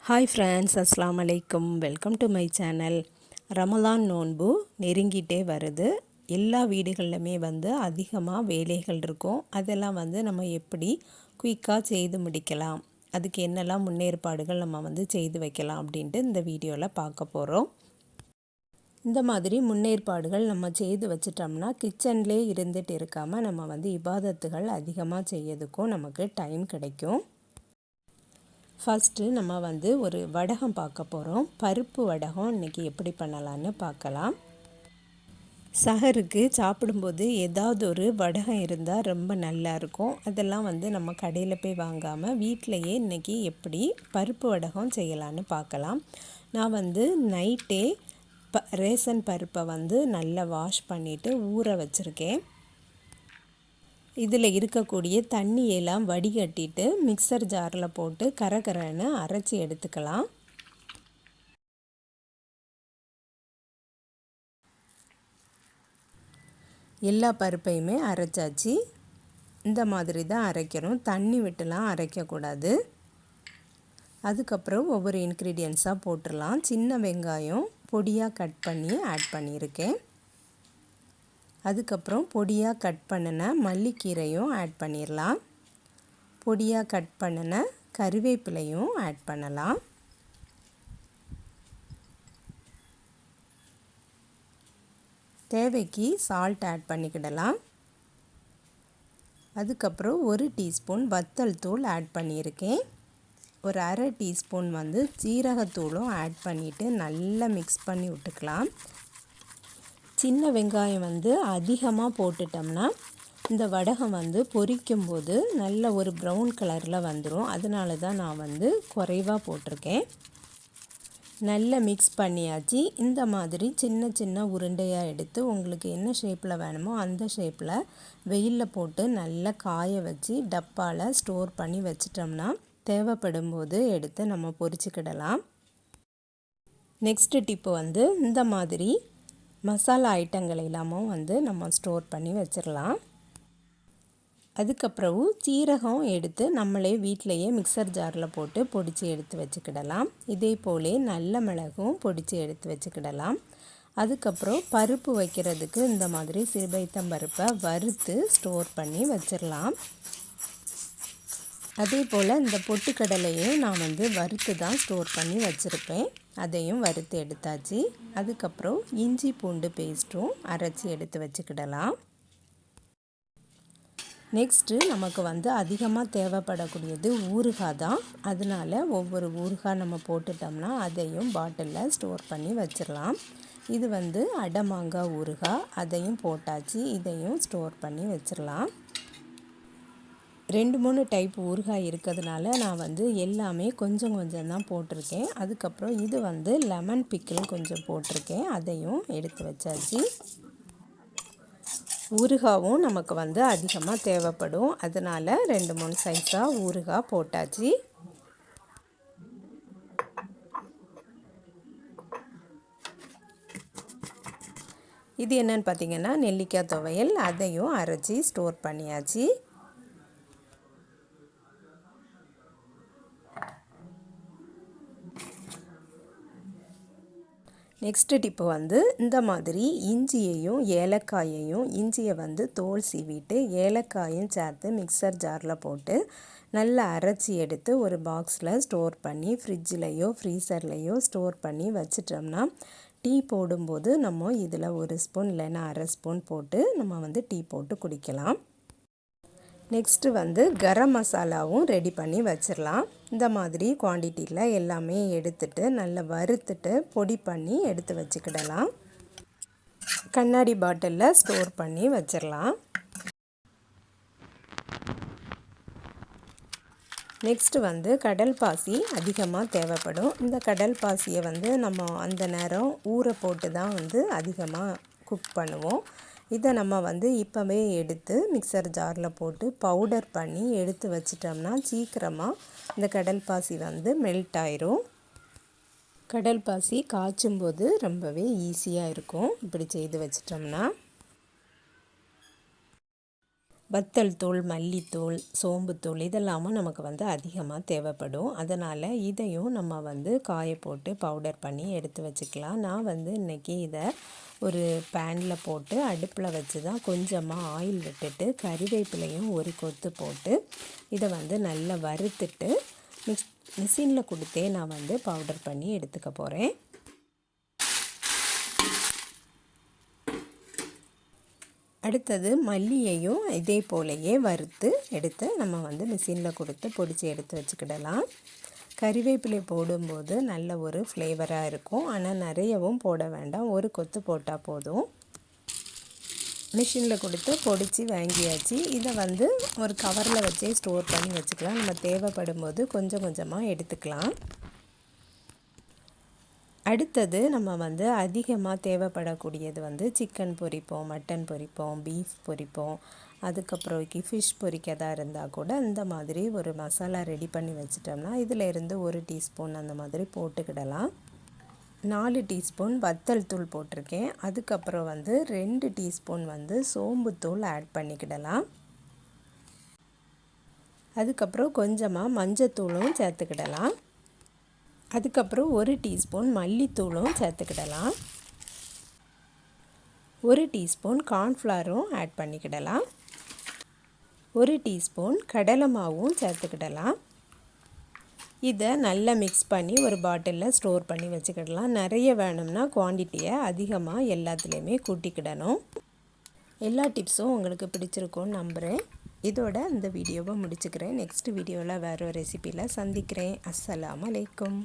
Hi friends, அஸ்ஸலாமு அலைக்கும். Welcome to my channel. Ramalan நோன்பு நெருங்கிட்டே வருது. எல்லா வீடுகள்லையுமே அதிகமாக வேலைகள் இருக்கும். அதெல்லாம் நம்ம எப்படி குயிக்காக செய்து முடிக்கலாம், அதுக்கு என்னெல்லாம் முன்னேற்பாடுகள் நம்ம செய்து வைக்கலாம் அப்படின்ட்டு இந்த வீடியோவில் பார்க்க போகிறோம். இந்த மாதிரி முன்னேற்பாடுகள் நம்ம செய்து வச்சிட்டோம்னா கிச்சன்லேயே இருந்துட்டு இருக்காமல் நம்ம இபாதத்துகள் அதிகமாக செய்யறதுக்கும் நமக்கு டைம் கிடைக்கும். ஃபஸ்ட்டு நம்ம ஒரு வடகம் பார்க்க போகிறோம். பருப்பு வடகம் இன்றைக்கி எப்படி பண்ணலான்னு பார்க்கலாம். சஹருக்கு சாப்பிடும்போது ஏதாவது ஒரு வடகம் இருந்தால் ரொம்ப நல்லாயிருக்கும். அதெல்லாம் நம்ம கடையில் போய் வாங்காமல் வீட்டிலையே இன்றைக்கி எப்படி பருப்பு வடகம் செய்யலான்னு பார்க்கலாம். நான் நைட்டே ரேசன் பருப்பை நல்லா வாஷ் பண்ணிவிட்டு ஊற வச்சுருக்கேன். இதில் இருக்கக்கூடிய தண்ணியெல்லாம் வடிகட்டிட்டு மிக்சர் ஜாரில் போட்டு கரகரன்னு அரைச்சி எடுத்துக்கலாம். எல்லா பருப்பையுமே அரைச்சாச்சு. இந்த மாதிரி தான் அரைக்கணும், தண்ணி விட்டுலாம் அரைக்கக்கூடாது. அதுக்கப்புறம் ஒவ்வொரு இன்க்ரீடியன்ஸாக போட்டுடலாம். சின்ன வெங்காயம் பொடியாக கட் பண்ணி ஆட் பண்ணியிருக்கேன். அதுக்கப்புறம் பொடியாக கட் பண்ணின மல்லிக்கீரையும் ஆட் பண்ணிடலாம். பொடியாக கட் பண்ணின கறிவேப்பிலையும் ஆட் பண்ணலாம். தேவைக்கு சால்ட் ஆட் பண்ணிக்கிடலாம். அதுக்கப்புறம் 1 டீஸ்பூன் வத்தல் தூள் ஆட் பண்ணியிருக்கேன். ஒரு அரை டீஸ்பூன் ஜீரகத்தூளும் ஆட் பண்ணிவிட்டு நல்லா மிக்ஸ் பண்ணி விட்டுக்கலாம். சின்ன வெங்காயம் அதிகமாக போட்டுட்டோம்னா இந்த வடகம் பொரிக்கும்போது நல்ல ஒரு ப்ரௌன் கலரில் வந்துடும். அதனால தான் நான் குறைவாக போட்டிருக்கேன். நல்லா மிக்ஸ் பண்ணியாச்சு. இந்த மாதிரி சின்ன சின்ன உருண்டையாக எடுத்து உங்களுக்கு என்ன ஷேப்பில் வேணுமோ அந்த ஷேப்பில் வெயிலில் போட்டு நல்லா காய வச்சு டப்பாவில் ஸ்டோர் பண்ணி வச்சிட்டோம்னா தேவைப்படும் போது எடுத்து நம்ம பொரிச்சுக்கிடலாம். நெக்ஸ்ட்டு டிப்பு இந்த மாதிரி மசாலா ஐட்டங்கள் எல்லாமும் நம்ம ஸ்டோர் பண்ணி வச்சிடலாம். அதுக்கப்புறம் சீரகம் எடுத்து நம்மளே வீட்டிலையே மிக்சர் ஜாரில் போட்டு பொடிச்சு எடுத்து வச்சுக்கிடலாம். இதே போல் நல்ல மிளகும் பொடிச்சு எடுத்து வச்சுக்கிடலாம். அதுக்கப்புறம் பருப்பு வைக்கிறதுக்கு இந்த மாதிரி சிறுபைத்தம் பருப்பை வறுத்து ஸ்டோர் பண்ணி வச்சிடலாம். அதே போல் இந்த பொட்டுக்கடலையும் நான் வறுத்து தான் ஸ்டோர் பண்ணி வச்சுருப்பேன். அதையும் வறுத்து எடுத்தாச்சு. அதுக்கப்புறம் இஞ்சி பூண்டு பேஸ்ட்டும் அரைச்சி எடுத்து வச்சுக்கிடலாம். நெக்ஸ்ட்டு நமக்கு அதிகமாக தேவைப்படக்கூடியது ஊறுகாய் தான். அதனால் ஒவ்வொரு ஊறுகாய் நம்ம போட்டுட்டோம்னா அதையும் பாட்டிலில் ஸ்டோர் பண்ணி வச்சிடலாம். இது அடமாங்காய் ஊறுகாய், அதையும் போட்டாச்சு. இதையும் ஸ்டோர் பண்ணி வச்சிடலாம். 2-3 டைப் ஊறுகாய் இருக்கிறதுனால நான் எல்லாமே கொஞ்சம் கொஞ்சம் தான் போட்டிருக்கேன். அதுக்கப்புறம் இது லெமன் பிக்கிள் கொஞ்சம் போட்டிருக்கேன். அதையும் எடுத்து வச்சாச்சு. ஊறுகாவும் நமக்கு அதிகமாக தேவைப்படும். அதனால் 2-3 சைஸாக ஊறுகாய் போட்டாச்சு. இது என்னன்னு பார்த்தீங்கன்னா நெல்லிக்காய் துவையல், அதையும் அரைச்சி ஸ்டோர் பண்ணியாச்சு. நெக்ஸ்ட்டு டிப்பு இந்த மாதிரி இஞ்சியையும் ஏலக்காயையும் இஞ்சியை தோல் சீவிட்டு ஏலக்காயும் சேர்த்து மிக்சர் ஜாரில் போட்டு நல்லா அரைச்சி எடுத்து ஒரு பாக்ஸில் ஸ்டோர் பண்ணி ஃப்ரிட்ஜிலையோ ஃப்ரீசர்லேயோ ஸ்டோர் பண்ணி வச்சிட்டோம்னா டீ போடும்போது நம்ம இதில் 1 ஸ்பூன் இல்லைன்னா அரை ஸ்பூன் போட்டு நம்ம டீ போட்டு குடிக்கலாம். நெக்ஸ்ட்டு கரம் மசாலாவும் ரெடி பண்ணி வச்சிடலாம். இந்த மாதிரி குவான்டிட்டியில் எல்லாமே எடுத்துட்டு நல்லா வறுத்துட்டு பொடி பண்ணி எடுத்து வச்சுக்கிடலாம். கண்ணாடி பாட்டிலில் ஸ்டோர் பண்ணி வச்சிடலாம். நெக்ஸ்ட்டு கடல் பாசி அதிகமாக தேவைப்படும். இந்த கடல் பாசியை நம்ம அந்த நேரம் ஊற போட்டு தான் அதிகமாக குக் பண்ணுவோம். இதை நம்ம இப்போவே எடுத்து மிக்சர் ஜாரில் போட்டு பவுடர் பண்ணி எடுத்து வச்சிட்டோம்னா சீக்கிரமாக இந்த கடல் பாசி மெல்ட் ஆயிரும். கடல் பாசி காய்ச்சும்போது ரொம்பவே ஈஸியாக இருக்கும் இப்படி செய்து வச்சிட்டோம்னா. வத்தல் தூள், மல்லித்தூள், சோம்புத்தூள் இதெல்லாமும் நமக்கு வந்து அதிகமாக தேவைப்படும். அதனால் இதையும் நம்ம வந்து காய போட்டு பவுடர் பண்ணி எடுத்து வச்சுக்கலாம். நான் வந்து இன்றைக்கி இதை ஒரு பேனில் போட்டு அடுப்பில் வச்சு தான் கொஞ்சமாக ஆயில் விட்டுட்டு கறிவேப்பிலையும் ஒரு கொத்து போட்டு இதை வந்து நல்லா வறுத்துட்டு மிஷினில் கொடுத்தே நான் வந்து பவுடர் பண்ணி எடுத்துக்க போகிறேன். அடுத்தது மல்லியையும் இதே போலயே வறுத்து எடுத்து நம்ம வந்து மிஷினில் கொடுத்து பொடிச்சு எடுத்து வச்சுக்கிடலாம். கறிவேப்பிலை போடும்போது நல்ல ஒரு ஃப்ளேவராக இருக்கும். ஆனால் நிறையவும் போட வேண்டாம், ஒரு கொத்து போட்டால் போதும். மிஷினில் கொடுத்து பொடிச்சு வாங்கியாச்சு. இதை வந்து ஒரு கவரில் வச்சே ஸ்டோர் பண்ணி வச்சுக்கலாம். நம்ம தேவைப்படும் போது கொஞ்சம் கொஞ்சமாக எடுத்துக்கலாம். அடுத்தது நம்ம வந்து அதிகமாக தேவைப்படக்கூடியது வந்து சிக்கன் பொரிப்போம், மட்டன் பொரிப்போம், பீஃப் பொரிப்போம். அதுக்கப்புறம் ஃபிஷ் பொரிக்கதா இருந்தால் கூட இந்த மாதிரி ஒரு மசாலா ரெடி பண்ணி வச்சிட்டோம்னா இதில் இருந்து 1 டீஸ்பூன் அந்த மாதிரி போட்டுக்கிடலாம். 4 டீஸ்பூன் வத்தல் தூள் போட்டிருக்கேன். அதுக்கப்புறம் வந்து 2 டீஸ்பூன் வந்து சோம்புத்தூள் ஆட் பண்ணிக்கிடலாம். அதுக்கப்புறம் கொஞ்சமாக மஞ்சத்தூளும் சேர்த்துக்கிடலாம். அதுக்கப்புறம் 1 டீஸ்பூன் மல்லித்தூளும் சேர்த்துக்கிடலாம். 1 டீஸ்பூன் கார்ன்ஃப்ளவரும் ஆட் பண்ணிக்கிடலாம். 1 டீஸ்பூன் கடலை மாவும் சேர்த்துக்கிடலாம். இதை நல்லா மிக்ஸ் பண்ணி ஒரு பாட்டிலில் ஸ்டோர் பண்ணி வச்சுக்கிடலாம். நிறைய வேணும்னா குவான்டிட்டியை அதிகமாக எல்லாத்துலேயுமே கூட்டிக்கிடணும். எல்லா டிப்ஸும் உங்களுக்கு பிடிச்சிருக்கும்னு நம்புகிறேன். இதோட இந்த வீடியோவை முடிச்சுக்கிறேன். நெக்ஸ்ட் வீடியோவில் வேறு ஒரு ரெசிபியில் சந்திக்கிறேன். அஸ்ஸலாமு அலைக்கும்.